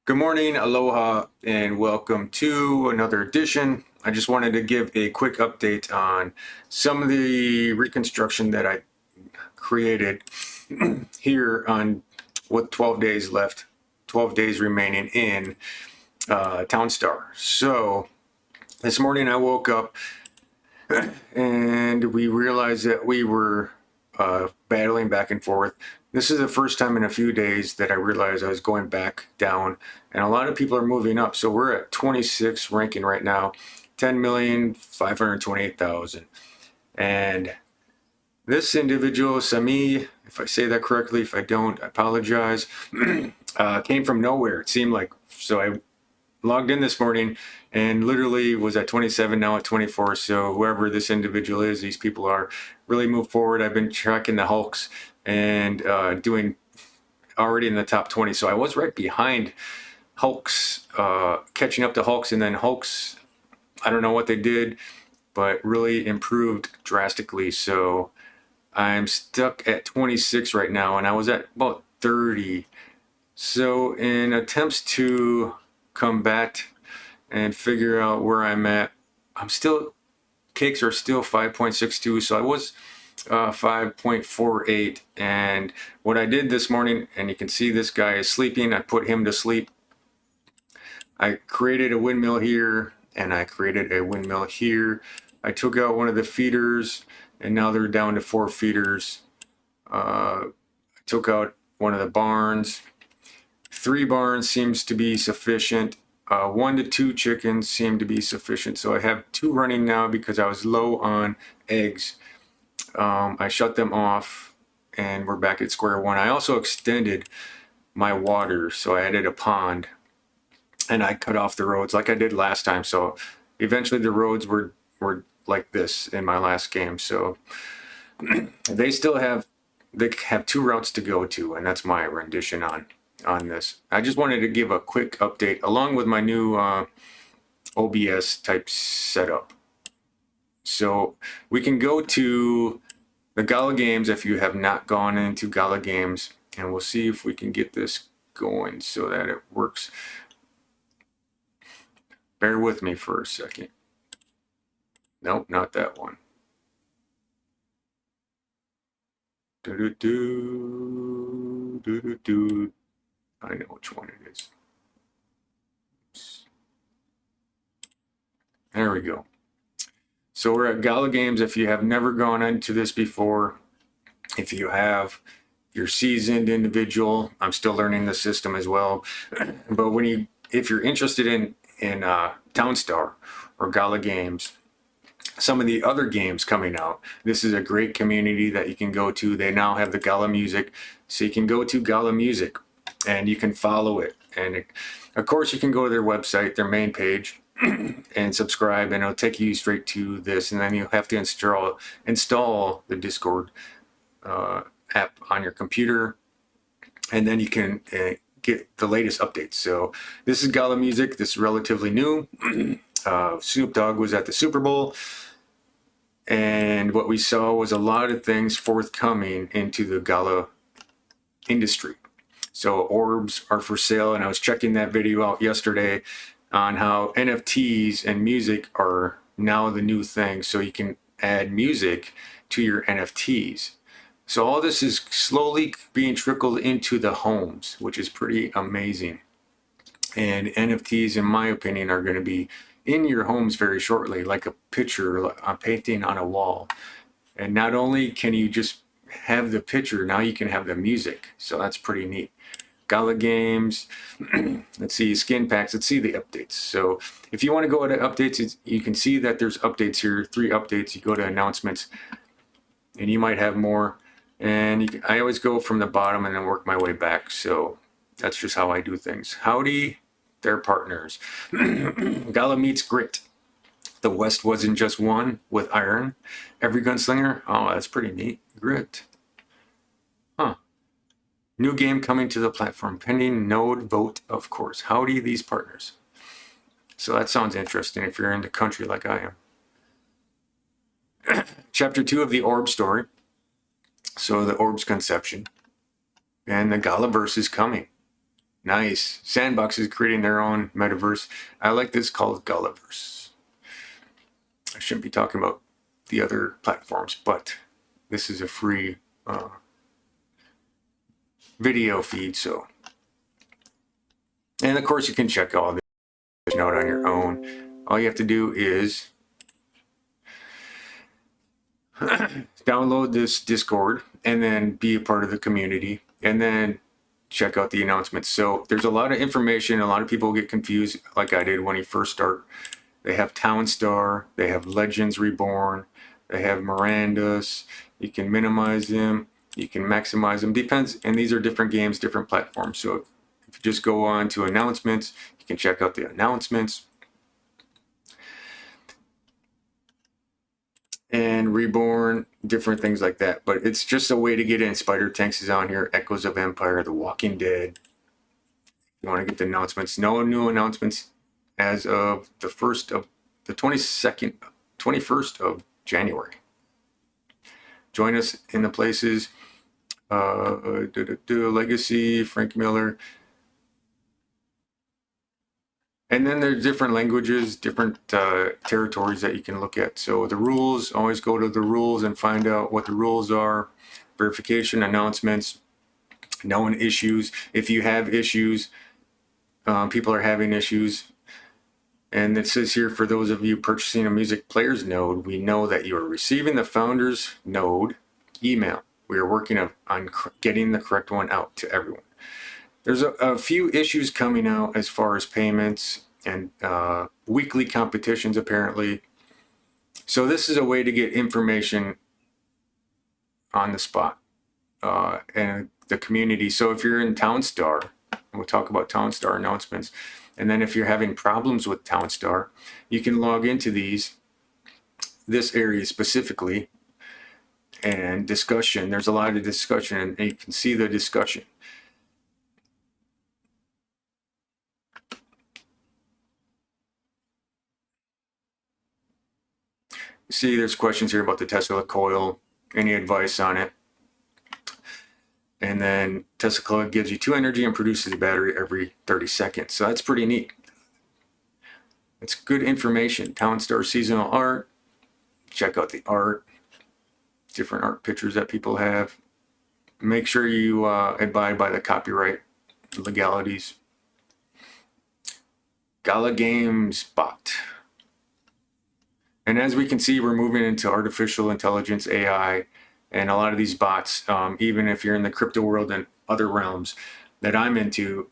Good morning, aloha, and welcome to another edition. I just wanted to give a quick update on some of the reconstruction that I created here on with 12 days left, 12 days remaining in Townstar. So this morning I woke up and we realized that we were battling back and forth. This is the first time in a few days that I realized I was going back down, and a lot of people are moving up. So we're at 26 ranking right now, 10,528,000. And this individual, Sami, if I say that correctly, if I don't, I apologize, came from nowhere. It seemed like, so I logged in this morning and literally was at 27, now at 24. So whoever this individual is, these people are really moved forward. I've been tracking the Hulks and doing already in the top 20. So I was right behind Hulks, catching up to Hulks, and then Hulks, I don't know what they did, but really improved drastically. So I'm stuck at 26 right now, and I was at about 30. So in attempts to combat and figure out where I'm at, I'm still, cakes are still 5.62. So I was 5.48. And what I did this morning, and you can see this guy is sleeping, I put him to sleep. I created a windmill here and I created a windmill here. I took out one of the feeders and now they're down to 4 feeders. I took out one of the barns. 3 barns seems to be sufficient. 1 to 2 chickens seem to be sufficient. So I have 2 running now because I was low on eggs. I shut them off and we're back at square one. I also extended my water. So I added a pond and I cut off the roads like I did last time. So eventually the roads were like this in my last game. So they have 2 routes to go to, and that's my rendition on this. I just wanted to give a quick update along with my new OBS type setup. So we can go to the GALA Games if you have not gone into GALA Games, and we'll see if we can get this going so that it works. Bear with me for a second. Nope, not that one. Do-do-do, I know which one it is. There we go. So we're at GALA Games. If you have never gone into this before, if you have, you're seasoned individual. I'm still learning the system as well. But if you're interested in Townstar or GALA Games, some of the other games coming out, this is a great community that you can go to. They now have the GALA music, so you can go to GALA music and you can follow it. And of course, you can go to their website, their main page, and subscribe, and it'll take you straight to this. And then you'll have to install the Discord app on your computer, and then you can get the latest updates. So this is GALA music. This is relatively new. Snoop Dogg was at the Super Bowl, and what we saw was a lot of things forthcoming into the GALA industry. So orbs are for sale, and I was checking that video out yesterday on how NFTs and music are now the new thing. So you can add music to your NFTs. So all this is slowly being trickled into the homes, which is pretty amazing. And NFTs, in my opinion, are going to be in your homes very shortly, like a picture, a painting on a wall. And not only can you just have the picture, now you can have the music. So that's pretty neat. GALA Games, let's see, skin packs, let's see the updates. So if you want to go to updates, you can see that there's updates here, 3 updates. You go to announcements and you might have more. And I always go from the bottom and then work my way back. So that's just how I do things. Howdy, they're partners. GALA meets Grit. The West wasn't just one with Iron. Every gunslinger, oh, that's pretty neat. Grit. Huh. New game coming to the platform, pending node vote, of course. Howdy, these partners. So that sounds interesting if you're in the country like I am. Chapter 2 of the Orb story. So the Orb's conception. And the GALA verse is coming. Nice. Sandbox is creating their own metaverse. I like this called Gulliverse. I shouldn't be talking about the other platforms, but this is a free video feed. So, and of course you can check all this out on your own. All you have to do is download this Discord and then be a part of the community and then check out the announcements. So there's a lot of information. A lot of people get confused like I did when you first start. They have Townstar, they have Legends Reborn, they have Miranda's. You can minimize them, you can maximize them, depends. And these are different games, different platforms. So if you just go on to announcements, you can check out the announcements. And Reborn, different things like that. But it's just a way to get in. Spider Tanks is on here, Echoes of Empire, The Walking Dead. You want to get the announcements. No new announcements as of the 21st of January. Join us in the places. Legacy, Frank Miller. And then there's different languages, different territories that you can look at. So the rules, always go to the rules and find out what the rules are. Verification, announcements, known issues. If you have issues, people are having issues. And it says here, for those of you purchasing a music player's node, we know that you are receiving the founder's node email. We are working on getting the correct one out to everyone. There's a few issues coming out as far as payments and weekly competitions, apparently. So this is a way to get information on the spot and the community. So if you're in Townstar, we'll talk about Townstar announcements. And then if you're having problems with Townstar, you can log into this area specifically, and discussion. There's a lot of discussion, and you can see the discussion. See, there's questions here about the Tesla coil, any advice on it. And then Tesla coil gives you 2 energy and produces a battery every 30 seconds. So that's pretty neat. It's good information. Townstar seasonal art. Check out the art. Different art pictures that people have. Make sure you abide by the copyright legalities. GALA Games bot. And as we can see, we're moving into artificial intelligence, AI, and a lot of these bots, even if you're in the crypto world and other realms that I'm into,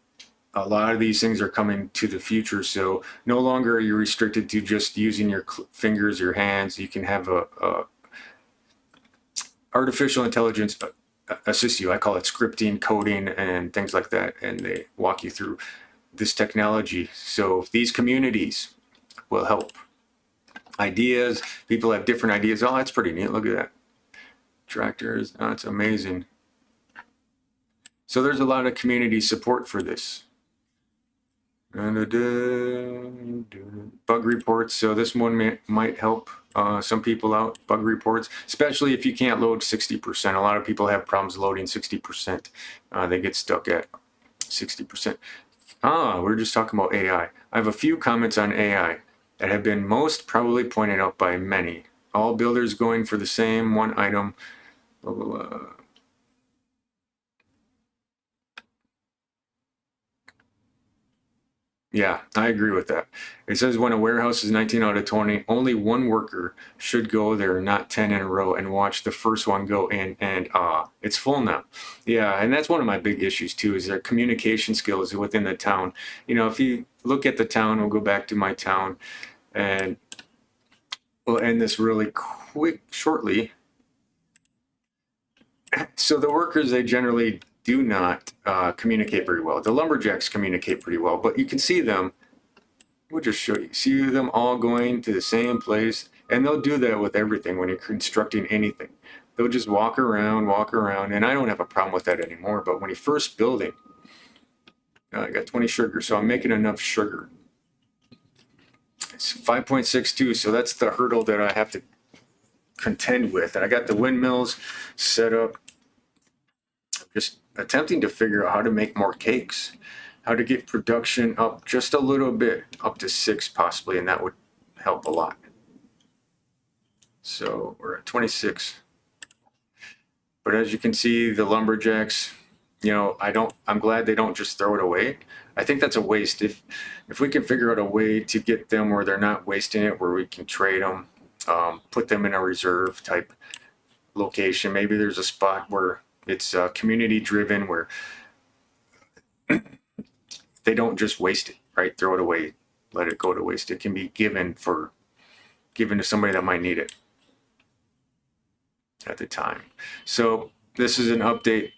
a lot of these things are coming to the future. So no longer are you restricted to just using your fingers, your hands. You can have a artificial intelligence assist you. I call it scripting, coding, and things like that. And they walk you through this technology. So these communities will help. Ideas, people have different ideas. Oh, that's pretty neat. Look at that. Tractors, oh, that's amazing. So there's a lot of community support for this. Bug reports. So this one might help some people out. Bug reports, especially if you can't load 60%. A lot of people have problems loading 60%. They get stuck at 60%. We're just talking about AI. I have a few comments on AI that have been most probably pointed out by many. All builders going for the same one item. Blah, blah, blah. Yeah, I agree with that. It says when a warehouse is 19 out of 20, only one worker should go there, not 10 in a row, and watch the first one go in, and it's full now. Yeah, and that's one of my big issues too, is their communication skills within the town. You know, if you look at the town, we'll go back to my town, and we'll end this really shortly. So the workers, they generally do not communicate very well. The lumberjacks communicate pretty well, but you can see them. We'll just show you. See them all going to the same place, and they'll do that with everything when you're constructing anything. They'll just walk around, and I don't have a problem with that anymore. But when you're first building, I got 20 sugar, so I'm making enough sugar. It's 5.62, so that's the hurdle that I have to contend with. And I got the windmills set up. Just attempting to figure out how to make more cakes, how to get production up just a little bit, up to 6 possibly, and that would help a lot. So we're at 26. But as you can see, the lumberjacks, you know, I'm glad they don't just throw it away. I think that's a waste. If we can figure out a way to get them where they're not wasting it, where we can trade them, put them in a reserve type location. Maybe there's a spot where it's community driven, where they don't just waste it, right? Throw it away, let it go to waste. It can be given to somebody that might need it at the time. So this is an update.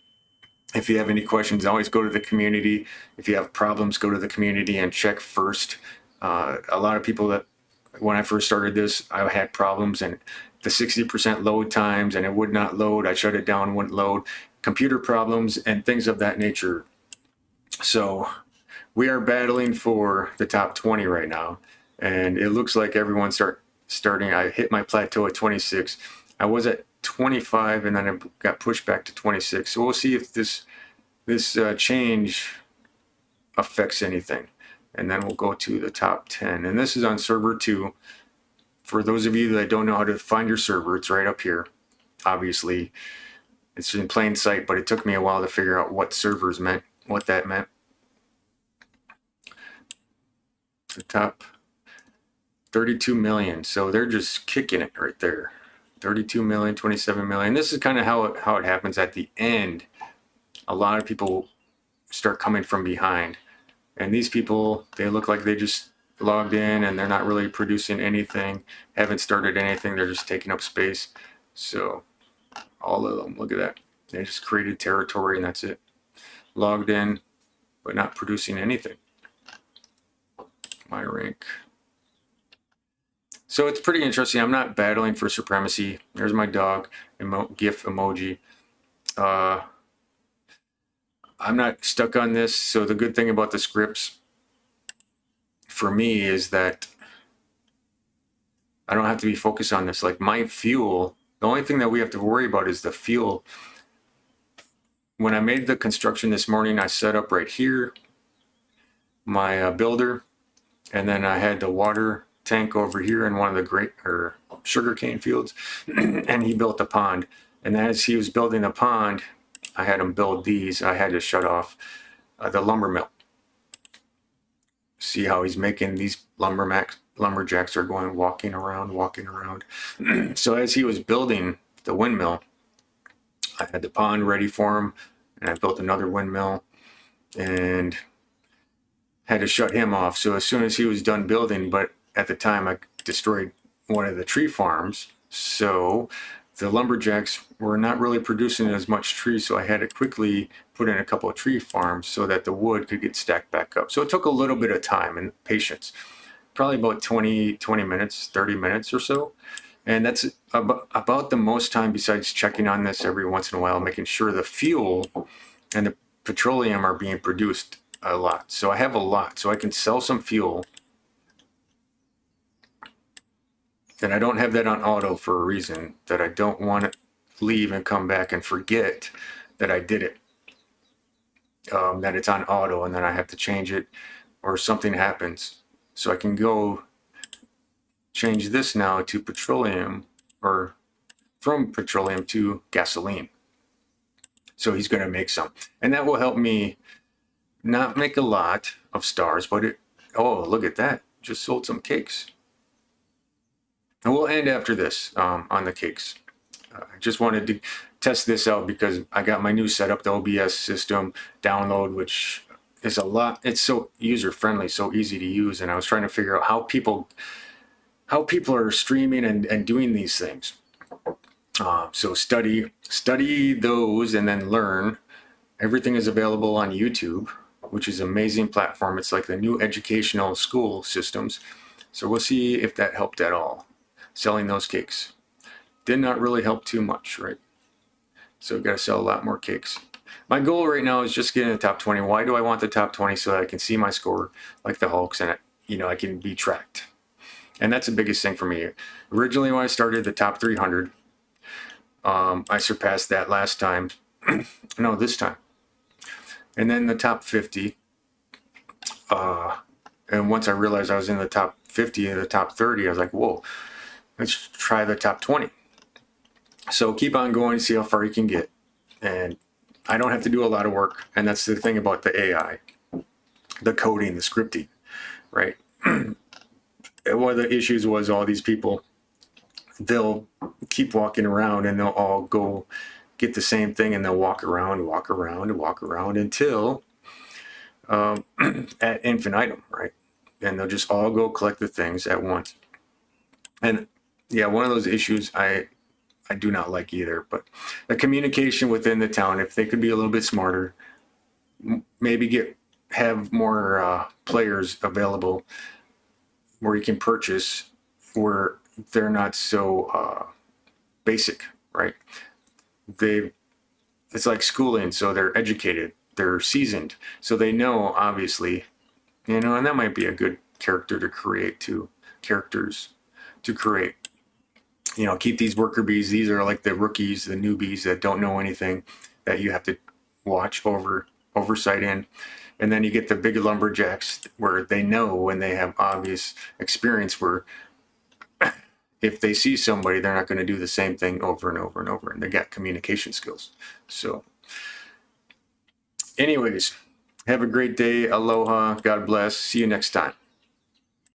If you have any questions, always go to the community. If you have problems, go to the community and check first. A lot of people that, when I first started this, I had problems and the 60% load times and it would not load. I shut it down, wouldn't load. Computer problems and things of that nature. So we are battling for the top 20 right now. And it looks like everyone's starting. I hit my plateau at 26. I was at 25 and then I got pushed back to 26. So we'll see if this change affects anything. And then we'll go to the top 10. And this is on server 2. For those of you that don't know how to find your server, it's right up here. Obviously, it's in plain sight, but it took me a while to figure out what servers meant, what that meant. The top 32 million. So they're just kicking it right there. 32 million, 27 million. This is kind of how it happens at the end. A lot of people start coming from behind. And these people, they look like they just logged in and they're not really producing anything, haven't started anything, they're just taking up space. So all of them, look at that. They just created territory and that's it. Logged in, but not producing anything. My rank. So it's pretty interesting. I'm not battling for supremacy. There's my dog, GIF emoji. I'm not stuck on this. So the good thing about the scripts for me is that I don't have to be focused on this. Like my fuel, the only thing that we have to worry about is the fuel. When I made the construction this morning, I set up right here my builder, and then I had the water tank over here in one of the sugarcane fields, and he built a pond. And as he was building the pond, I had him build these. I had to shut off the lumber mill. See how he's making these lumberjacks are going walking around. So as he was building the windmill, I had the pond ready for him, and I built another windmill and had to shut him off. So as soon as he was done building, but at the time I destroyed one of the tree farms, so the lumberjacks were not really producing as much trees, so I had to quickly put in a couple of tree farms so that the wood could get stacked back up. So it took a little bit of time and patience, probably about 20 minutes, 30 minutes or so. And that's about the most time, besides checking on this every once in a while, making sure the fuel and the petroleum are being produced a lot. So I have a lot, so I can sell some fuel. And I don't have that on auto for a reason, that I don't want to leave and come back and forget that I did it. That it's on auto and then I have to change it or something happens. So I can go change this now to petroleum, or from petroleum to gasoline. So he's going to make some. And that will help me not make a lot of stars, but oh, look at that. Just sold some cakes. And we'll end after this on the cakes. I just wanted to test this out because I got my new setup, the OBS system download, which is a lot. It's so user friendly, so easy to use. And I was trying to figure out how people are streaming and doing these things. So study those and then learn. Everything is available on YouTube, which is an amazing platform. It's like the new educational school systems. So we'll see if that helped at all. Selling those cakes did not really help too much, right? So we've got to sell a lot more cakes. My goal right now is just getting the top 20. Why do I want the top 20? So that I can see my score like the Hulks, and I can be tracked. And that's the biggest thing for me. Originally, when I started, the top 300, I surpassed that last time. No, this time. And then the top 50. And once I realized I was in the top 50 and the top 30, I was like, whoa, let's try the top 20. So keep on going, see how far you can get. And I don't have to do a lot of work. And that's the thing about the AI, the coding, the scripting, right? One of the issues was all these people, they'll keep walking around and they'll all go get the same thing, and they'll walk around until at infinitum, right? And they'll just all go collect the things at once. And yeah, one of those issues I do not like either. But the communication within the town, if they could be a little bit smarter, maybe have more players available where you can purchase, where they're not so basic, right? It's like schooling, so they're educated, they're seasoned, so they know, obviously, and that might be a good characters to create. Keep these worker bees. These are like the rookies, the newbies that don't know anything, that you have to watch oversight in. And then you get the big lumberjacks where they know and they have obvious experience, where if they see somebody, they're not going to do the same thing over and over and over, and they got communication skills. So anyways, have a great day. Aloha. God bless. See you next time.